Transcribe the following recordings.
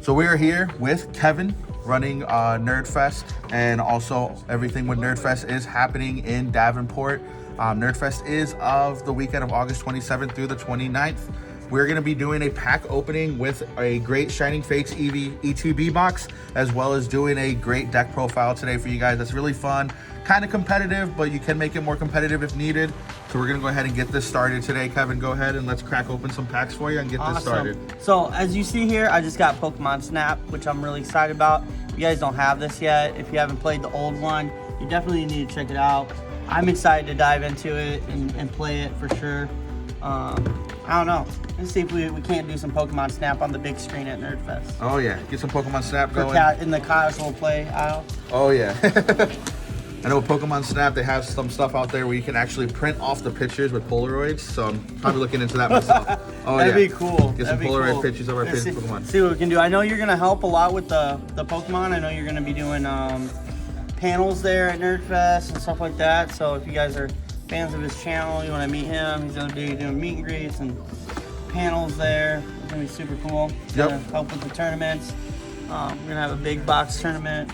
So we are here with Kevin running Nerdfest, and also everything with Nerdfest is happening in Davenport. Nerdfest is of the weekend of August 27th through the 29th. We're going to be doing a pack opening with a great Shining Fates ETB box, as well as doing a great deck profile today for you guys. That's really fun, kind of competitive, but you can make it more competitive if needed. So we're going to go ahead and get this started today. Kevin, go ahead and let's crack open some packs for you and get this started. So as you see here, I just got Pokemon Snap, which I'm really excited about. If you guys don't have this yet, if you haven't played the old one, you definitely need to check it out. I'm excited to dive into it and play it for sure. I don't know. Let's see if we can't do some Pokemon Snap on the big screen at Nerdfest. Oh yeah, get some Pokemon Snap going. In the casual play aisle. Oh yeah. I know with Pokemon Snap, they have some stuff out there where you can actually print off the pictures with Polaroids, so I'm probably looking into that myself. Oh, That'd be cool. Get some Polaroid pictures of our favorite Pokemon. See what we can do. I know you're going to help a lot with the Pokemon. I know you're going to be doing panels there at Nerdfest and stuff like that, so if you guys are fans of his channel, you want to meet him, he's going to be doing meet and greets and panels there. It's going to be super cool. He's going to help with the tournaments. We're going to have a big box tournament.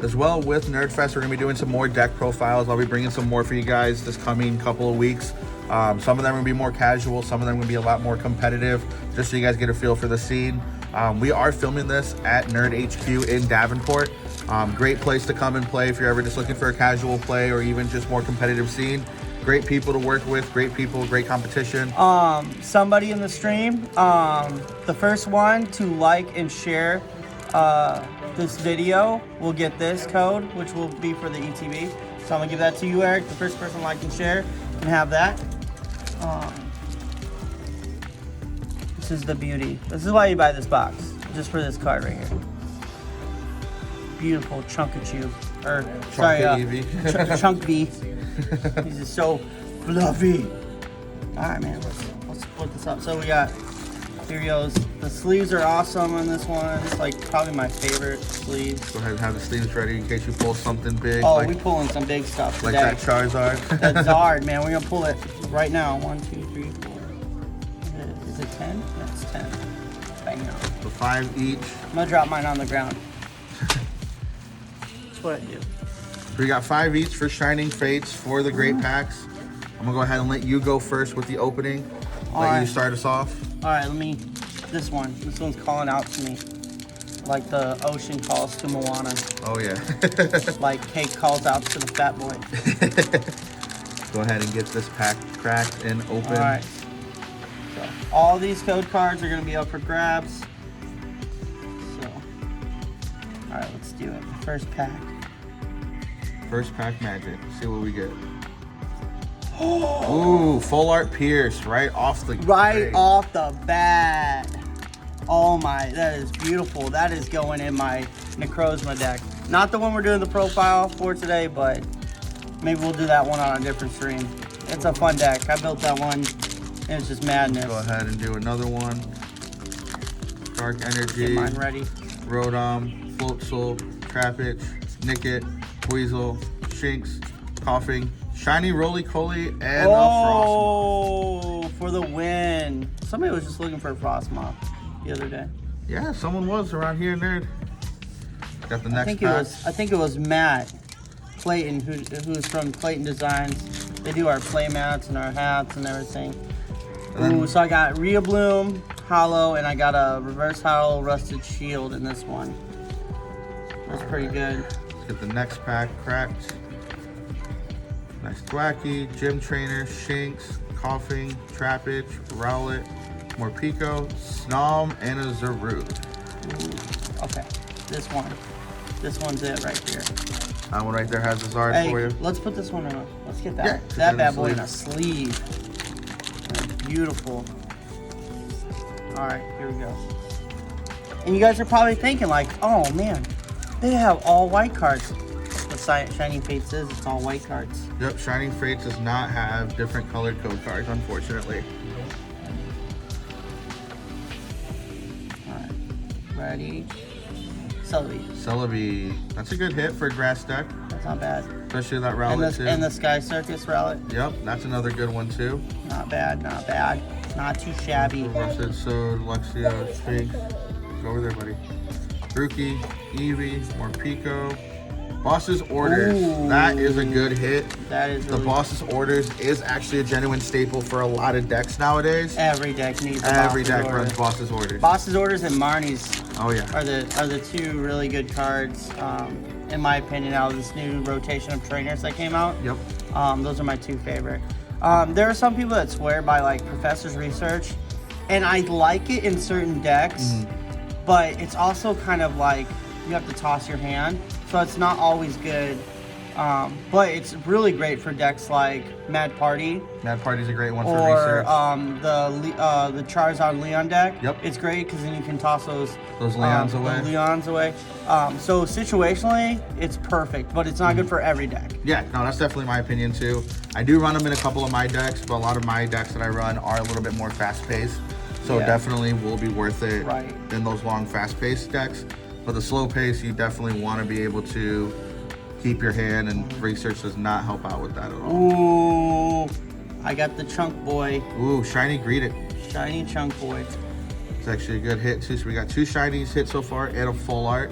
As well, with Nerdfest, we're going to be doing some more deck profiles. I'll be bringing some more for you guys this coming couple of weeks. Some of them are going to be more casual. Some of them are going to be a lot more competitive, just so you guys get a feel for the scene. We are filming this at Nerd HQ in Davenport. Great place to come and play if you're ever just looking for a casual play or even just more competitive scene. Great people to work with, great people, great competition. Somebody in the stream, the first one to like and share this video will get this code, which will be for the ETB. So I'm gonna give that to you, Eric. The first person to like and share can have that. This is the beauty. This is why you buy this box, just for this card right here. Beautiful Chunkachu, or sorry, Chunk V. He's just so fluffy. All right, man. Let's split this up. So we got. Here he goes. The sleeves are awesome on this one. It's like probably my favorite sleeves. Go ahead and have the sleeves ready in case you pull something big. Oh, we pulling some big stuff today. Like that Charizard. That Zard, man. We're gonna pull it right now. 1, 2, 3, 4. Is it 10? That's 10. Bang on. So 5 each. I'm gonna drop mine on the ground. That's what I do. So we got 5 each for Shining Fates for the great packs. I'm gonna go ahead and let you go first with the opening. Let you start us off. All right, this one's calling out to me. Like the ocean calls to Moana. Oh yeah. Like cake calls out to the fat boy. Go ahead and get this pack cracked and open. All right. So all these code cards are gonna be up for grabs. So, all right, let's do it. First pack. First pack magic. See what we get. Ooh, full art Pierce right off the bat. Oh my, that is beautiful. That is going in my Necrozma deck. Not the one we're doing the profile for today, but maybe we'll do that one on a different stream. It's a fun deck. I built that one. It's just madness. Go ahead and do another one. Dark Energy. Get mine ready. Rotom, Floatzel, Trapinch, Nickit, Weasel, Shinx, Coughing, Shiny Roly-Poly, and a Frostmoth. For the win. Somebody was just looking for a Frostmoth the other day. Yeah, someone was around here, Nerd. Got the next pack. I think it was Matt Clayton, who's from Clayton Designs. They do our play mats and our hats and everything. Ooh, so I got Riobloom, Hollow, and I got a Reverse Hollow Rusted Shield in this one. That's pretty good. Let's get the next pack cracked. Nice Thwacky, Gym Trainer, Shinx, Coughing, Trapinch, Rowlet, Morpeko, Snom, and a Zarude. Ooh, okay, this one's it right here. That one right there has a Zard for you. Let's put this one in. Let's get that that bad boy in a sleeve. That's beautiful. All right, here we go. And you guys are probably thinking like, oh man, they have all white cards. Shining Fates is, it's all white cards. Yep, Shining Fates does not have different colored code cards, unfortunately. Alright, ready? Celebi. That's a good hit for a grass deck. That's not bad. Especially that Rowlet too. And the Sky Circus Rowlet. Yep, that's another good one too. Not bad. Not too shabby. Rusted Sword, Luxio, Sphinx. Go over there, buddy. Rookie, Eevee, more Pico. Boss's Orders. Ooh. That is a good hit. That is The really Boss's Orders is actually a genuine staple for a lot of decks nowadays. Every deck needs a Every Boss's deck Order. runs Boss's Orders. Boss's Orders and Marnie's Oh yeah. are the two really good cards, in my opinion, out of this new rotation of trainers that came out. Yep. Those are my two favorite. There are some people that swear by like Professor's Research, and I like it in certain decks, but it's also kind of like you have to toss your hand, so it's not always good. But it's really great for decks like Mad Party. Mad Party's a great one for Or research. the Charizard Leon deck. Yep. It's great because then you can toss those Leons away. those Leons away. So situationally, it's perfect, but it's not good for every deck. Yeah, no, that's definitely my opinion too. I do run them in a couple of my decks, but a lot of my decks that I run are a little bit more fast-paced. So Yeah. it definitely will be worth it Right. in those long, fast-paced decks. But the slow pace, you definitely want to be able to keep your hand, and research does not help out with that at all. Ooh, I got the Chunk Boy, Ooh, Shiny Greeted. shiny Chunk Boy. It's actually a good hit too. So we got 2 shinies hit so far and a full art.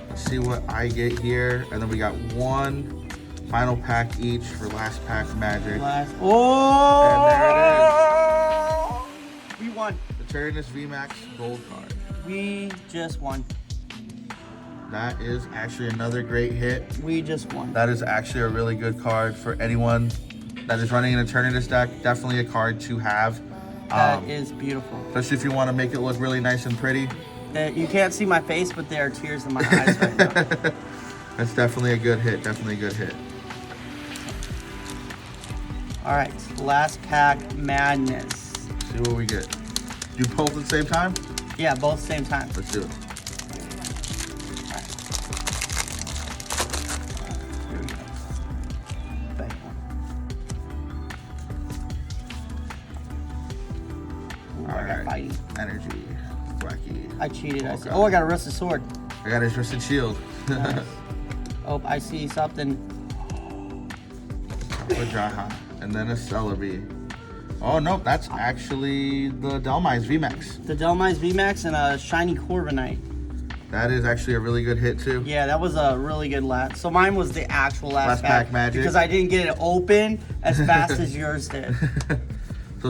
Let's see what I get here. And then we got 1 final pack each for last pack magic. Last. Oh! And We won. The Tyrannus VMAX gold card. We just won. That is actually another great hit. We just won. That is actually a really good card for anyone that is running an Eternatus deck. Definitely a card to have. That is beautiful. Especially if you want to make it look really nice and pretty. You can't see my face, but there are tears in my eyes right now. That's definitely a good hit. Definitely a good hit. All right, last pack madness. See what we get. Do both at the same time? Yeah, both same time. Let's do it. Here we go. Bang. Ooh, I got fighting. Energy. Wacky. I cheated. I Okay. said, oh, I got a rusted sword. I got his Twisted Shield. Nice. Oh, I see something. A Jaha. And then a Celebi. Oh, no, that's actually the Delmise VMAX. The Delmise VMAX and a shiny Corviknight. That is actually a really good hit, too. Yeah, that was a really good last. So mine was the actual last pack magic. because I didn't get it open as fast as yours did.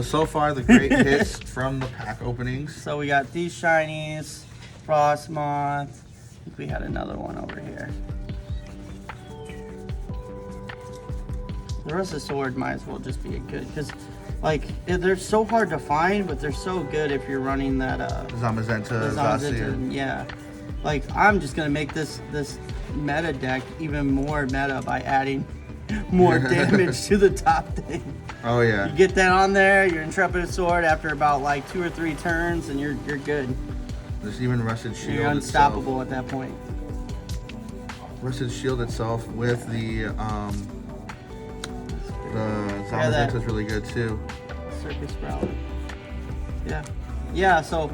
So far, the great hits from the pack openings. So we got these shinies, Frostmoth. I think we had another one over here. The rest of the sword might as well just be a good, because like they're so hard to find, but they're so good if you're running that Zamazenta, Zamazenta, Zacier. yeah. Like I'm just gonna make this meta deck even more meta by adding more damage to the top thing. Oh, yeah. You get that on there, your Intrepid Sword after about like 2 or 3 turns, and you're good. There's even Rusted Shield You're unstoppable at that point. Rusted Shield itself with the Yeah, that- Zamazenta is really good, too. Circus Sprout. Yeah. Yeah, so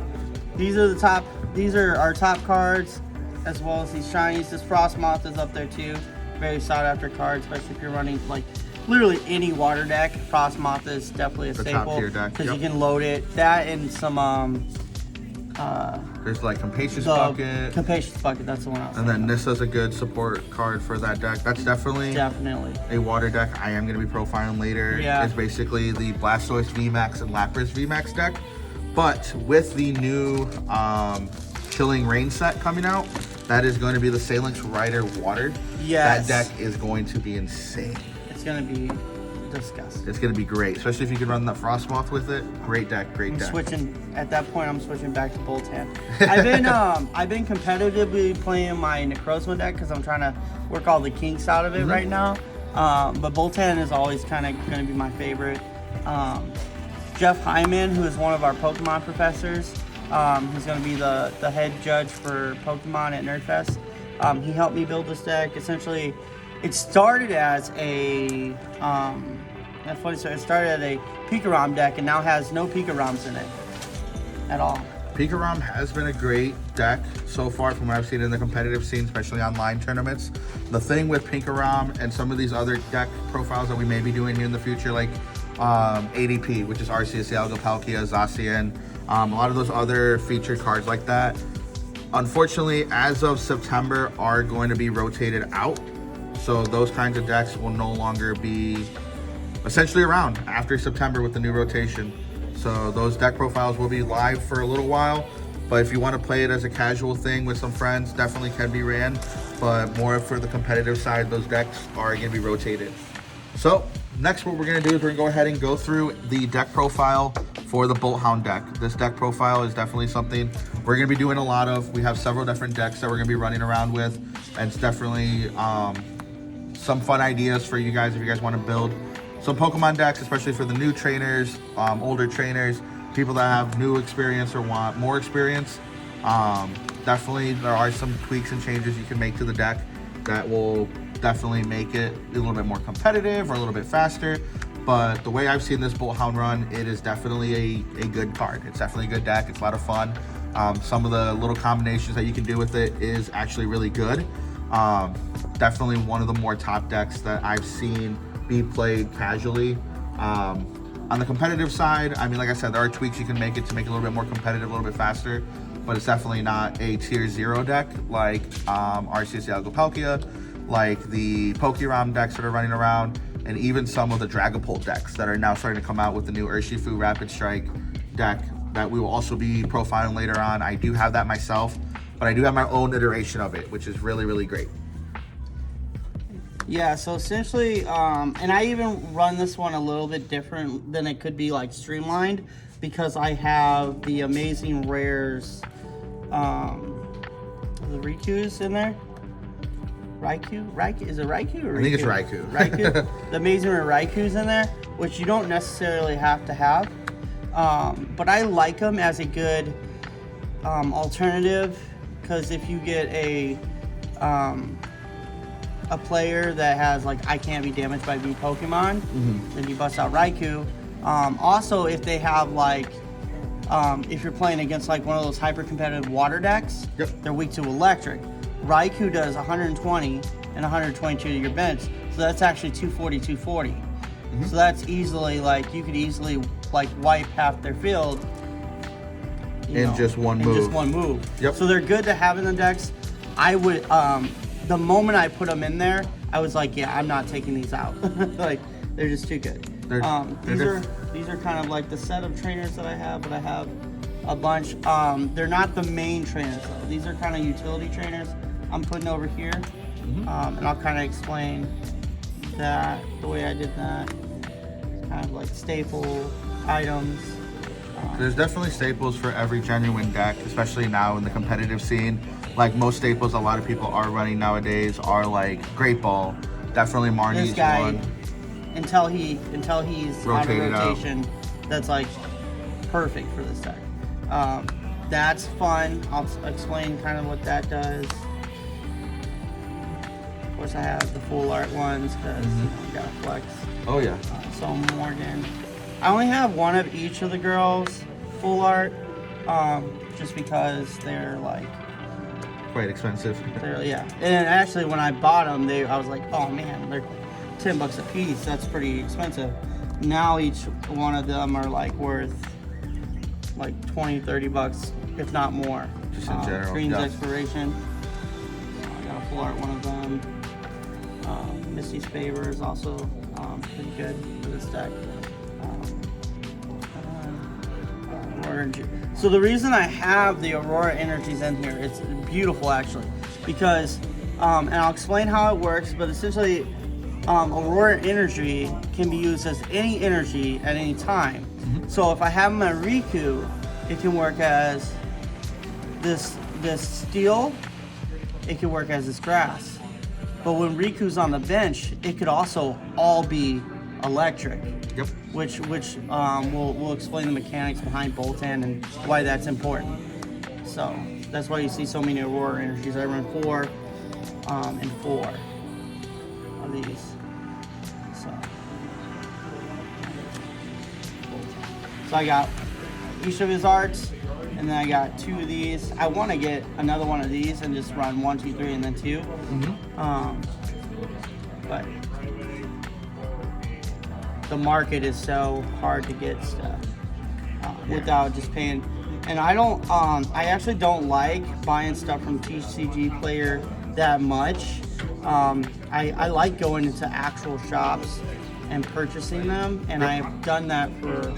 these are our top cards, as well as these shinies. This Frostmoth is up there too. Very sought after card, especially if you're running like literally any water deck. Frostmoth is definitely a The staple. top tier deck, because yep. you can load it. That and some There's like Capacious the Bucket. Capacious Bucket, that's the one I was And then thinking Nissa's a good support card for that deck. That's definitely of. Definitely. a water deck I am going to be profiling later. Yeah. It's basically the Blastoise VMAX and Lapras VMAX deck. But with the new Killing Rain set coming out, that is going to be the Salinx Rider Water. Yes. That deck is going to be insane. It's gonna be disgusting. It's going to be great, especially if you can run that Frostmoth with it. Great deck, great I'm deck. switching at that point. I'm switching back to Boltund. I've been competitively playing my Necrozma deck because I'm trying to work all the kinks out of it right now. But Boltund is always kind of going to be my favorite. Jeff Hyman, who is one of our Pokemon professors, who's going to be the head judge for Pokemon at Nerdfest. He helped me build this deck. Essentially, it started as a that's funny story. It started as a Pikarom deck and now has no Pikaroms in it at all. Pikarom has been a great deck so far from what I've seen in the competitive scene, especially online tournaments. The thing with Pikarom and some of these other deck profiles that we may be doing here in the future, like ADP, which is Arceus, Dialga, Palkia, Zacian, a lot of those other featured cards like that, unfortunately, as of September, are going to be rotated out. So those kinds of decks will no longer be essentially around after September with the new rotation. So those deck profiles will be live for a little while. But if you want to play it as a casual thing with some friends, definitely can be ran. But more for the competitive side, those decks are going to be rotated. So next, what we're going to do is we're going to go ahead and go through the deck profile for the Boltund deck. This deck profile is definitely something we're going to be doing a lot of. We have several different decks that we're going to be running around with, and it's definitely some fun ideas for you guys if you guys want to build some Pokemon decks, especially for the new trainers, older trainers, people that have new experience or want more experience. Definitely there are some tweaks and changes you can make to the deck that will definitely make it a little bit more competitive or a little bit faster. But the way I've seen this Boltund run, it is definitely a good card. It's definitely a good deck. It's a lot of fun. Some of the little combinations that you can do with it is actually really good. Definitely one of the more top decks that I've seen be played casually. On the competitive side, I mean, like I said, there are tweaks you can make it to make it a little bit more competitive, a little bit faster, but it's definitely not a tier 0 deck like Arceus, Dialga, Palkia, like the Pokérom decks that are running around, and even some of the Dragapult decks that are now starting to come out with the new Urshifu Rapid Strike deck that we will also be profiling later on. I do have that myself, but I do have my own iteration of it, which is really, really great. Yeah, so essentially, and I even run this one a little bit different than it could be like streamlined, because I have the amazing rares, the Riku's in there. Raikou? Is it Raikou or Riku? I think it's Raikou. Raikou. The amazing rare Raiku's in there, which you don't necessarily have to have. But I like them as a good alternative, because if you get a player that has like, I can't be damaged by B Pokemon, then you bust out Raikou. Also, if they have like, if you're playing against like one of those hyper competitive water decks, they're weak to electric. Raikou does 120 and 122 to your bench, so that's actually 240, 240. So that's easily like, you could easily like wipe half their field in just one move. Yep. So they're good to have in the decks. I would, the moment I put them in there, I was like, yeah, I'm not taking these out. Like, they're just too good. These are kind of like the set of trainers that I have, but I have a bunch. They're not the main trainers though. These are kind of utility trainers I'm putting over here. And I'll kind of explain that, the way I did that. Kind of like staple items. There's definitely staples for every genuine deck, especially now in the competitive scene. Like most staples a lot of people are running nowadays are like Great Ball, definitely Marnie's one. Until he's rotated out of rotation, that's like perfect for this deck. That's fun. I'll explain kind of what that does. Of course, I have the full art ones because you gotta flex. Oh yeah. So Morgan, I only have one of each of the girls full art, just because they're like quite expensive. Yeah, and actually when I bought them, I was like, oh man, they're $10 a piece. That's pretty expensive. Now each one of them are like worth like $20-$30, if not more. Just in general. Screen's expiration. So I got a full art one of them. Misty's Favor is also pretty good for this deck. So the reason I have the Aurora Energies in here, it's beautiful actually, because, and I'll explain how it works, but essentially Aurora Energy can be used as any energy at any time. So if I have my Riku, it can work as this steel, it can work as this grass. But when Riku's on the bench, it could also all be electric. Yep. Which we'll explain the mechanics behind Boltund and why that's important. So that's why you see so many Aurora Energies. I run 4 and 4 of these. So I got each of his arts, and then I got 2 of these. I want to get another one of these and just run 1, 2, 3, and then 2. But the market is so hard to get stuff without just paying. And I don't, I actually don't like buying stuff from TCG Player that much. I like going into actual shops and purchasing them, and I've done that for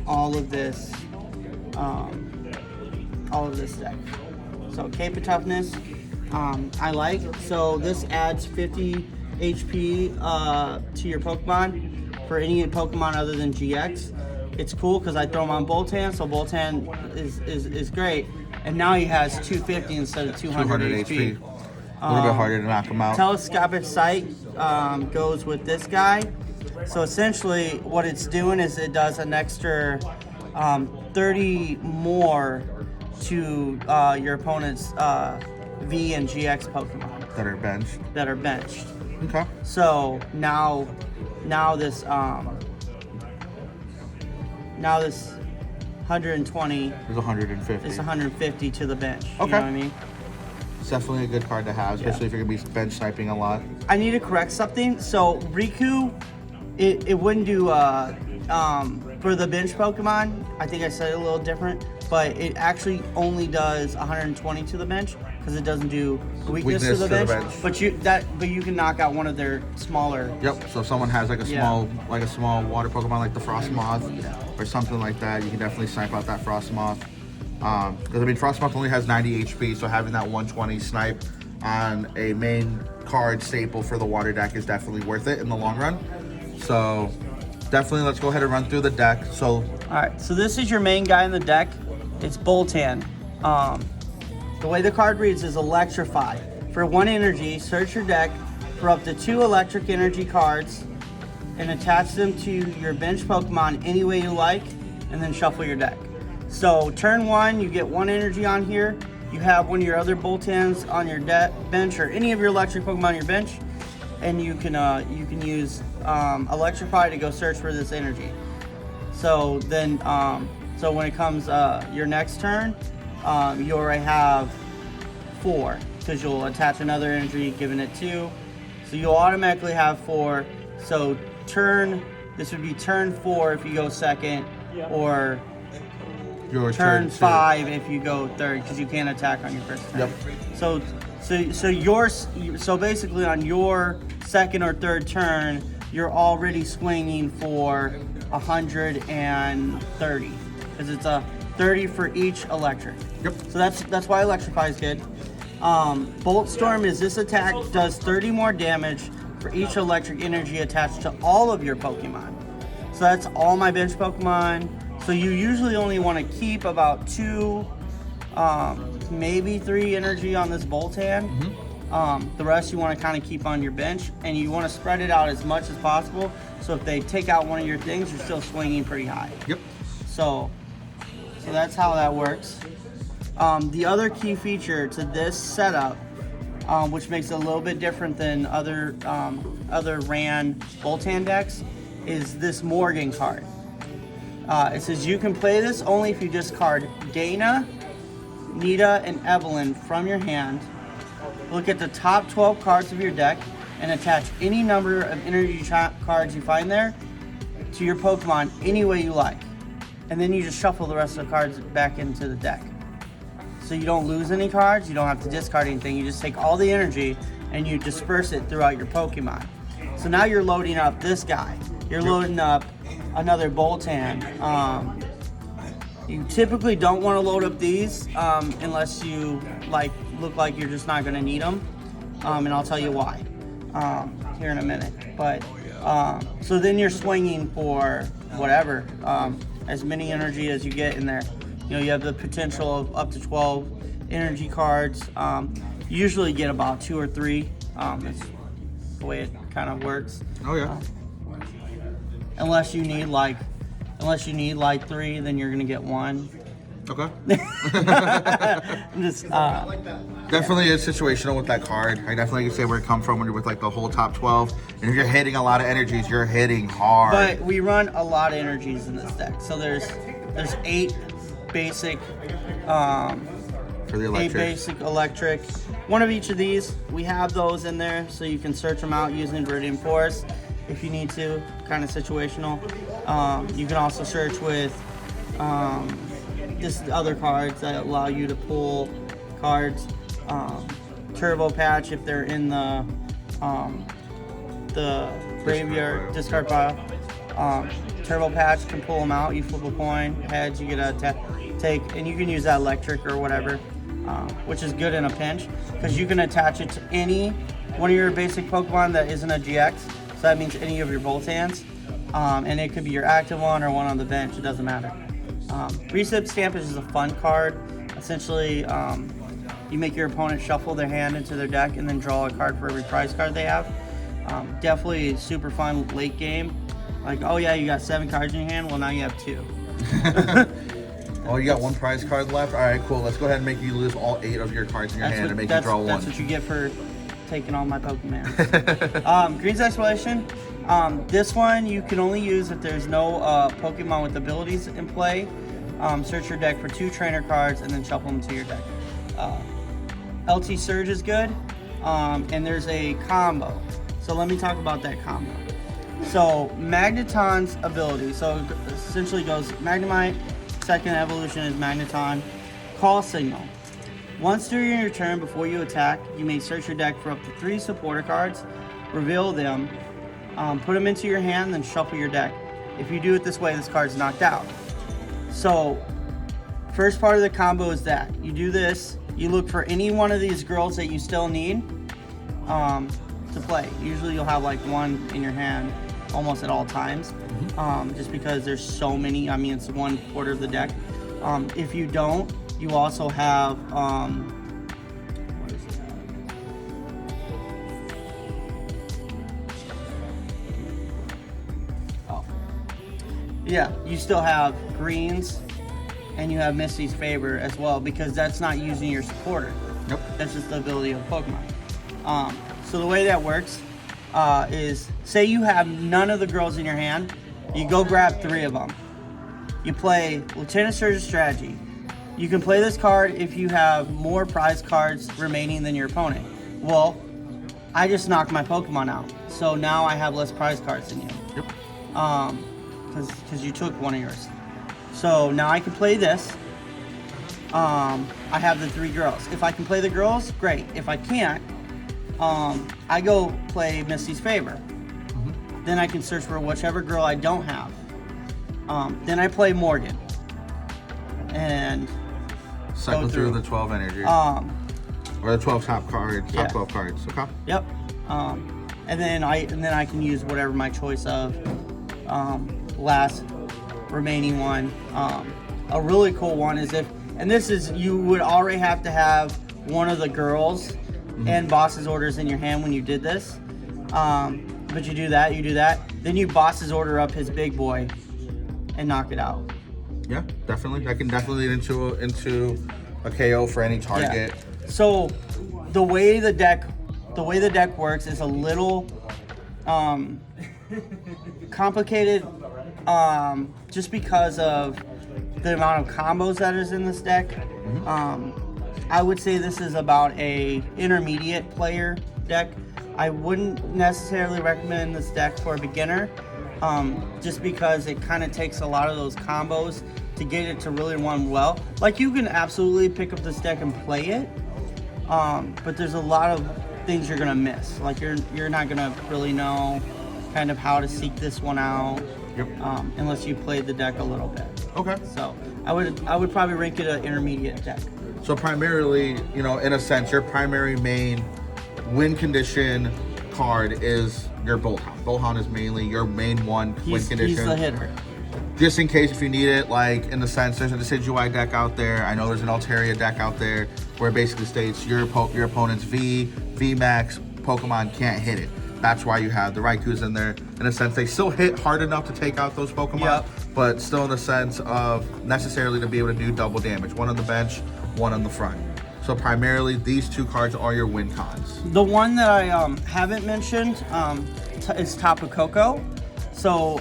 all of this deck. So Cape of Toughness, I like. So this adds 50 HP to your Pokemon for any Pokemon other than GX. It's cool because I throw him on Boltund, so Boltund is great. And now he has 250 instead of 200 HP. A little bit harder to knock him out. Telescopic sight goes with this guy. So essentially what it's doing is it does an extra 30 more to your opponent's V and GX Pokemon. That are benched. Okay. So now this 120 is 150. It's 150 to the bench. Okay. You know what I mean? It's definitely a good card to have, especially if you're gonna be bench sniping a lot. I need to correct something. So Riku, it wouldn't do for the bench Pokemon. I think I said it a little different, but it actually only does 120 to the bench because it doesn't do weakness to the bench. But you can knock out one of their smaller. Yep. So if someone has like a small water Pokemon like the Frostmoth or something like that, you can definitely snipe out that Frostmoth. Because I mean, Frostmoth only has 90 HP, so having that 120 snipe on a main card staple for the water deck is definitely worth it in the long run. So definitely, let's go ahead and run through the deck. So all right, so this is your main guy in the deck. It's Boltund. The way the card reads is Electrify. For 1 energy, search your deck for up to 2 electric energy cards and attach them to your bench Pokemon any way you like, and then shuffle your deck. So turn 1, you get 1 energy on here. You have one of your other Boltunds on your bench, or any of your electric Pokemon on your bench, and you can use Electrify to go search for this energy. So then, so when it comes your next turn, you already have 4 because you'll attach another energy, giving it 2. So you'll automatically have 4. So this would be turn 4 if you go second, or your turn 5 if you go third, because you can't attack on your first turn. Yep. So basically on your second or third turn, you're already swinging for 130 because it's a 30 for each electric. Yep. So that's why Electrify is good. Bolt Storm is this attack does 30 more damage for each electric energy attached to all of your Pokemon. So that's all my bench Pokemon. So you usually only want to keep about 2, maybe 3 energy on this Boltund. Mm-hmm. The rest you want to kind of keep on your bench, and you want to spread it out as much as possible. So if they take out one of your things, you're still swinging pretty high. Yep. So that's how that works. The other key feature to this setup, which makes it a little bit different than other ran Boltund decks, is this Morgan card. It says you can play this only if you discard Dana, Nita, and Evelyn from your hand. Look at the top 12 cards of your deck and attach any number of energy cards you find there to your Pokemon any way you like. And then you just shuffle the rest of the cards back into the deck. So you don't lose any cards, you don't have to discard anything, you just take all the energy and you disperse it throughout your Pokemon. So now you're loading up this guy. You're loading up another Boltund. You typically don't want to load up these unless you look like you're just not going to need them, and I'll tell you why here in a minute. But so then you're swinging for whatever, as many energy as you get in there. You know, you have the potential of up to 12 energy cards. You usually get about 2 or 3. That's the way it kind of works. Oh yeah. Unless you need like 3, then you're gonna get 1. Okay. Just, definitely is situational with that card. I definitely can say where it comes from when you're with like the whole top 12. And if you're hitting a lot of energies, you're hitting hard. But we run a lot of energies in this deck. So there's 8 basic for the electric. 8 basic electric. One of each of these, we have those in there so you can search them out using Viridian Forest. if you need to, kind of situational. You can also search with just other cards that allow you to pull cards. Turbo Patch if they're in the graveyard discard pile. Turbo Patch can pull them out. You flip a coin, heads, you get a take, and you can use that electric or whatever, which is good in a pinch because you can attach it to any one of your basic Pokemon that isn't a GX. So that means any of your Boltands, and it could be your active one or one on the bench. It doesn't matter. Recip Stampage is a fun card. Essentially, you make your opponent shuffle their hand into their deck and then draw a card for every prize card they have. Definitely super fun late game. Like, oh yeah, you got 7 cards in your hand. Well, now you have 2. Oh, you got 1 prize card left? All right, cool. Let's go ahead and make you lose all 8 of your cards in your hand and make you draw 1. That's what you get for taking all my Pokemon. Green's Exploration. This one you can only use if there's no Pokemon with abilities in play. Search your deck for 2 trainer cards and then shuffle them to your deck. LT Surge is good, and there's a combo. So let me talk about that combo. So Magneton's ability, so it essentially goes Magnemite, second evolution is Magneton, Call Signal. Once during your turn before you attack, you may search your deck for up to 3 supporter cards, reveal them, put them into your hand, then shuffle your deck. If you do it this way, this card's knocked out. So first part of the combo is that you do this, you look for any one of these girls that you still need to play. Usually you'll have like 1 in your hand almost at all times, just because there's so many. I mean, it's 1/4 of the deck. If you don't, you also have what is it? Oh, yeah, you still have greens, and you have Misty's Favor as well, because that's not using your supporter. Nope. That's just the ability of Pokemon. So the way that works is, say you have none of the girls in your hand, you go grab 3 of them. You play Lieutenant Surge's Strategy. You can play this card if you have more prize cards remaining than your opponent. Well, I just knocked my Pokemon out, so now I have less prize cards than you. Yep. Because you took one of yours. So now I can play this. I have the 3 girls. If I can play the girls, great. If I can't, I go play Misty's Favor. Then I can search for whichever girl I don't have. Then I play Morgan. And cycle through the 12 energy. Or the 12 top cards, top 12 cards. Okay. Yep. And then I can use whatever my choice of last remaining one. A really cool one is you would already have to have one of the girls and boss's orders in your hand when you did this. But you do that, then you boss's order up his big boy and knock it out. Yeah, definitely. That can definitely lead into a KO for any target. Yeah. So the way the deck works is a little complicated, just because of the amount of combos that is in this deck. I would say this is about a intermediate player deck. I wouldn't necessarily recommend this deck for a beginner, just because it kind of takes a lot of those combos to get it to really run well. Like, you can absolutely pick up this deck and play it, but there's a lot of things you're gonna miss. Like, you're not gonna really know kind of how to seek this one out, unless you played the deck a little bit. Okay. So I would probably rank it an intermediate deck. So primarily, in a sense, your primary main win condition card is your Boltund. Boltund is mainly your main win condition. He's the hitter. Just in case if you need it, like in the sense, there's a Decidueye deck out there. I know there's an Altaria deck out there where it basically states your opponent's VMAX Pokemon can't hit it. That's why you have the Raikus in there. In a sense, they still hit hard enough to take out those Pokemon, but still in the sense of necessarily to be able to do double damage. One on the bench, one on the front. So primarily, these 2 cards are your win cons. The one that I haven't mentioned is Tapu Koko. So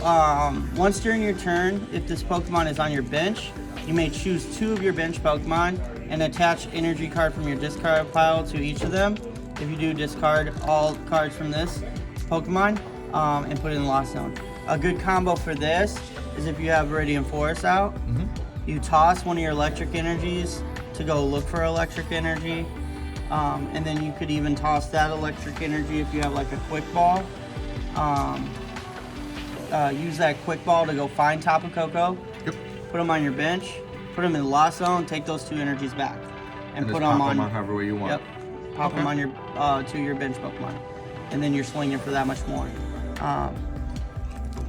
once during your turn, if this Pokemon is on your bench, you may choose 2 of your bench Pokemon and attach energy card from your discard pile to each of them. If you do discard all cards from this Pokemon, and put it in the lost zone. A good combo for this is if you have Viridian Forest out, you toss one of your electric energies to go look for electric energy, and then you could even toss that electric energy if you have like a quick ball. Use that quick ball to go find Tapu Koko, put them on your bench, put them in the lost zone, take those 2 energies back, and put them on however way you want. Yep, pop them on your to your bench Pokemon, and then you're slinging for that much more.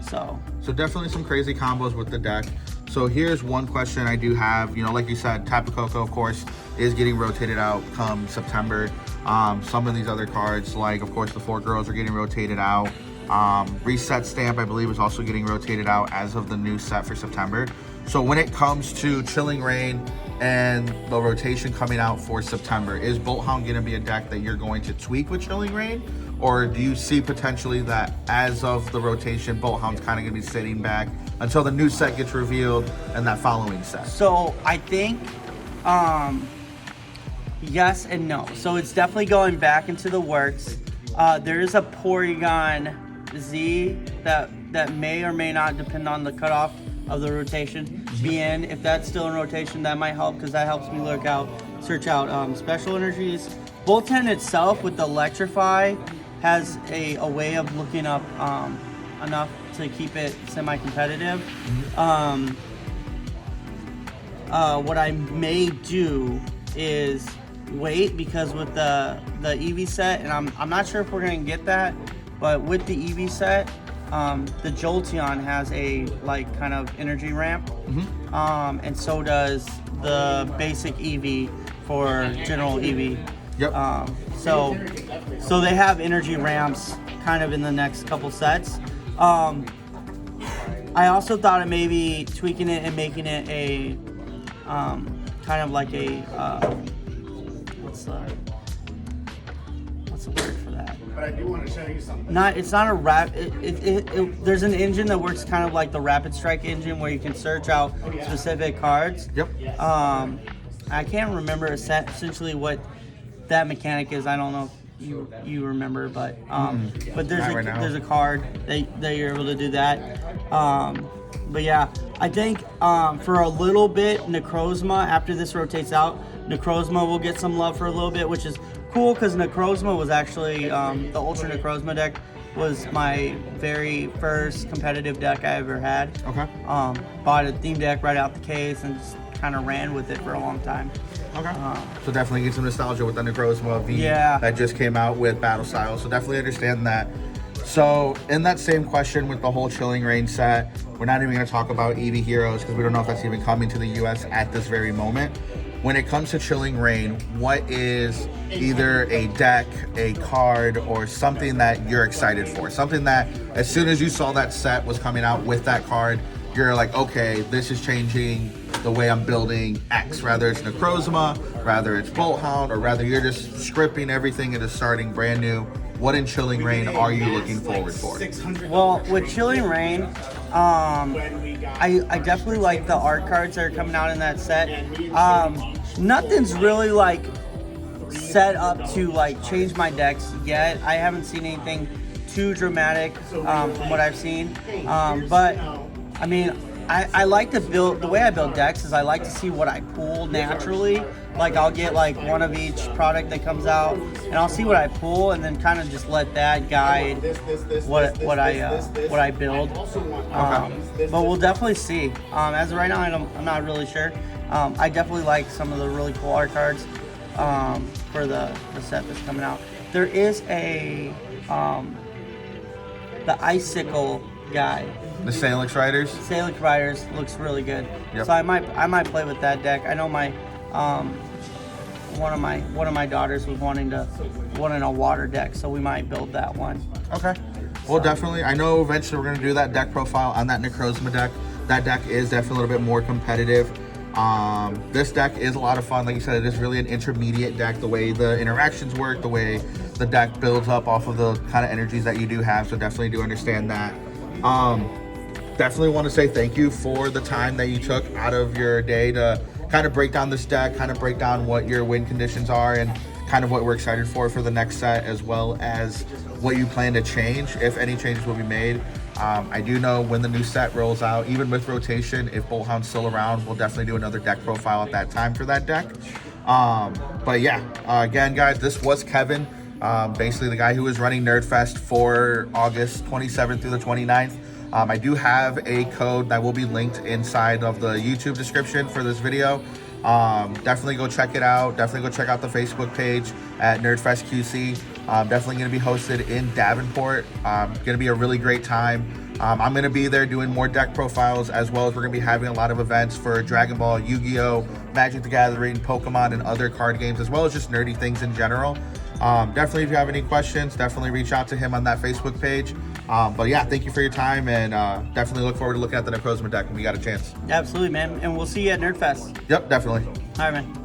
So definitely some crazy combos with the deck. So here's one question I do have. You know, like you said, Tapu Koko, of course, is getting rotated out come September. Some of these other cards, like, of course, the 4 girls are getting rotated out. Reset Stamp, I believe, is also getting rotated out as of the new set for September. So when it comes to Chilling Reign and the rotation coming out for September, is Boltund going to be a deck that you're going to tweak with Chilling Reign? Or do you see potentially that as of the rotation, Boltund's kind of going to be sitting back until the new set gets revealed and that following set? So I think yes and no. So it's definitely going back into the works. There is a Porygon Z that may or may not, depend on the cutoff of the rotation, be in. If that's still in rotation, that might help, because that helps me search out special energies. Boltund itself with the Electrify has a way of looking up enough to keep it semi-competitive. What I may do is wait, because with the EV set, and I'm not sure if we're gonna get that, but with the EV set, the Jolteon has a like kind of energy ramp, and so does the basic EV for general EV. Yep. So they have energy ramps kind of in the next couple sets. I also thought of maybe tweaking it and making it a kind of like a what's the word for that? But I do want to show you something. It's not a there's an engine that works kind of like the Rapid Strike engine, where you can search out specific cards. Yep. I can't remember essentially what that mechanic is. I don't know if you remember, but there's a card that you're able to do that. But yeah, I think for a little bit, Necrozma, after this rotates out, Necrozma will get some love for a little bit, which is cool, because Necrozma was actually the Ultra Necrozma deck was my very first competitive deck I ever had. Okay. Bought a theme deck right out the case and just kind of ran with it for a long time. Okay. So definitely get some nostalgia with the Necrozma V that just came out with Battle Style. So definitely understand that. So in that same question with the whole Chilling Reign set, we're not even going to talk about EV Heroes, because we don't know if that's even coming to the US at this very moment. When it comes to Chilling Reign, what is either a deck, a card, or something that you're excited for? Something that as soon as you saw that set was coming out with that card, you're like, okay, this is changing the way I'm building X. Rather it's Necrozma, rather it's Boltund, or rather you're just stripping everything and just starting brand new. What in Chilling Reign are you looking forward for? Well, with Chilling Reign, I definitely like the art cards that are coming out in that set. Nothing's really like set up to like change my decks yet. I haven't seen anything too dramatic from what I've seen. But I mean, I like to build, the way I build decks is I like to see what I pull naturally. Like I'll get like one of each product that comes out, and I'll see what I pull, and then kind of just let that guide what I build. But we'll definitely see. As of right now, I'm not really sure. I definitely like some of the really cool art cards for the set that's coming out. There is a the Icicle guy. The Salix Riders? Salix Riders looks really good. Yep. So I might play with that deck. I know my one of my daughters was wanting a water deck, so we might build that one. Okay. Well, definitely. I know eventually we're going to do that deck profile on that Necrozma deck. That deck is definitely a little bit more competitive. This deck is a lot of fun. Like you said, it is really an intermediate deck, the way the interactions work, the way the deck builds up off of the kind of energies that you do have. So definitely do understand that. Definitely want to say thank you for the time that you took out of your day to kind of break down this deck, kind of break down what your win conditions are, and kind of what we're excited for the next set, as well as what you plan to change, if any changes will be made. I do know when the new set rolls out, even with rotation, if Boltund's still around, we'll definitely do another deck profile at that time for that deck. But yeah, again, guys, this was Kevin, basically the guy who is running Nerdfest for August 27th through the 29th. I do have a code that will be linked inside of the YouTube description for this video. Definitely go check it out. Definitely go check out the Facebook page at Nerdfest QC. Definitely going to be hosted in Davenport. Going to be a really great time. I'm going to be there doing more deck profiles, as well as we're going to be having a lot of events for Dragon Ball, Yu-Gi-Oh, Magic the Gathering, Pokemon, and other card games, as well as just nerdy things in general. Definitely, if you have any questions, definitely reach out to him on that Facebook page. But yeah, thank you for your time, and definitely look forward to looking at the Necrozma deck when we got a chance. Absolutely, man. And we'll see you at Nerdfest. Yep, definitely. All right, man.